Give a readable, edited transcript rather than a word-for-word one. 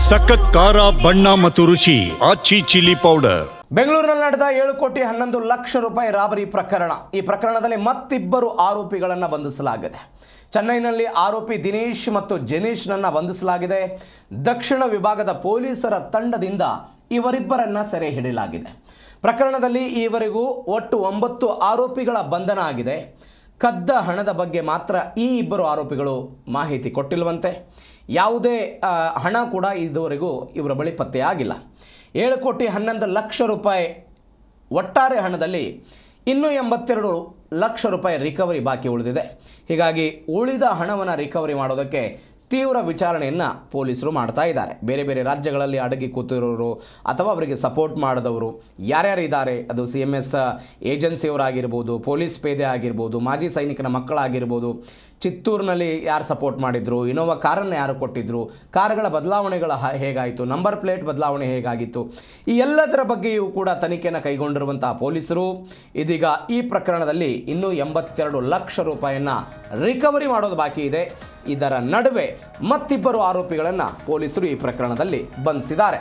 ಸಖತ್ ಖಾರ ಬಣ್ಣ ಮತ್ತು ರುಚಿ ಆಚಿ ಚಿಲ್ಲಿ ಪೌಡರ್. ಬೆಂಗಳೂರಿನಲ್ಲಿ ನಡೆದ 7,11,00,000 ರೂಪಾಯಿ ರಾಬರಿ ಪ್ರಕರಣ. ಈ ಪ್ರಕರಣದಲ್ಲಿ ಮತ್ತಿಬ್ಬರು ಆರೋಪಿಗಳನ್ನು ಬಂಧಿಸಲಾಗಿದೆ. ಚೆನ್ನೈನಲ್ಲಿ ಆರೋಪಿ ದಿನೇಶ್ ಮತ್ತು ಜೆನೀಶ್ನನ್ನು ಬಂಧಿಸಲಾಗಿದೆ. ದಕ್ಷಿಣ ವಿಭಾಗದ ಪೊಲೀಸರ ತಂಡದಿಂದ ಇವರಿಬ್ಬರನ್ನ ಸೆರೆ ಹಿಡಿಯಲಾಗಿದೆ. ಪ್ರಕರಣದಲ್ಲಿ ಈವರೆಗೂ ಒಟ್ಟು 9 ಆರೋಪಿಗಳ ಬಂಧನ ಆಗಿದೆ. ಕದ್ದ ಹಣದ ಬಗ್ಗೆ ಮಾತ್ರ ಈ ಇಬ್ಬರು ಆರೋಪಿಗಳು ಮಾಹಿತಿ ಕೊಟ್ಟಿಲ್ವಂತೆ. ಯಾವುದೇ ಹಣ ಕೂಡ ಇದುವರೆಗೂ ಇವರ ಬಳಿ ಪತ್ತೆಯಾಗಿಲ್ಲ. 7,11,00,000 ರೂಪಾಯಿ ಒಟ್ಟಾರೆ ಹಣದಲ್ಲಿ ಇನ್ನೂ 82 ಲಕ್ಷ ರೂಪಾಯಿ ರಿಕವರಿ ಬಾಕಿ ಉಳಿದಿದೆ. ಹೀಗಾಗಿ ಉಳಿದ ಹಣವನ್ನು ರಿಕವರಿ ಮಾಡೋದಕ್ಕೆ ತೀವ್ರ ವಿಚಾರಣೆಯನ್ನು ಪೊಲೀಸರು ಮಾಡ್ತಾ ಇದ್ದಾರೆ. ಬೇರೆ ಬೇರೆ ರಾಜ್ಯಗಳಲ್ಲಿ ಅಡಗಿ ಕೂತಿರೋರು ಅಥವಾ ಅವರಿಗೆ ಸಪೋರ್ಟ್ ಮಾಡಿದವರು ಯಾರ್ಯಾರಿದ್ದಾರೆ, ಅದು CMS ಏಜೆನ್ಸಿಯವರಾಗಿರ್ಬೋದು, ಪೊಲೀಸ್ ಪೇದೆ ಆಗಿರ್ಬೋದು, ಮಾಜಿ ಸೈನಿಕನ ಮಕ್ಕಳಾಗಿರ್ಬೋದು, ಚಿತ್ತೂರಿನಲ್ಲಿ ಯಾರು ಸಪೋರ್ಟ್ ಮಾಡಿದ್ರು, ಇನೋವಾ ಕಾರನ್ನು ಯಾರು ಕೊಟ್ಟಿದ್ದರು, ಕಾರುಗಳ ಬದಲಾವಣೆಗಳ ಹೇಗಾಯಿತು, ನಂಬರ್ ಪ್ಲೇಟ್ ಬದಲಾವಣೆ ಹೇಗಾಗಿತ್ತು, ಈ ಎಲ್ಲದರ ಬಗ್ಗೆಯೂ ಕೂಡ ತನಿಖೆಯನ್ನು ಕೈಗೊಂಡಿರುವಂತಹ ಪೊಲೀಸರು ಇದೀಗ ಈ ಪ್ರಕರಣದಲ್ಲಿ ಇನ್ನೂ 82 ಲಕ್ಷ ರೂಪಾಯಿಯನ್ನು ರಿಕವರಿ ಮಾಡೋದು ಬಾಕಿ ಇದೆ. ಇದರ ನಡುವೆ ಮತ್ತಿಬ್ಬರು ಆರೋಪಿಗಳನ್ನು ಪೊಲೀಸರು ಈ ಪ್ರಕರಣದಲ್ಲಿ ಬಂಧಿಸಿದ್ದಾರೆ.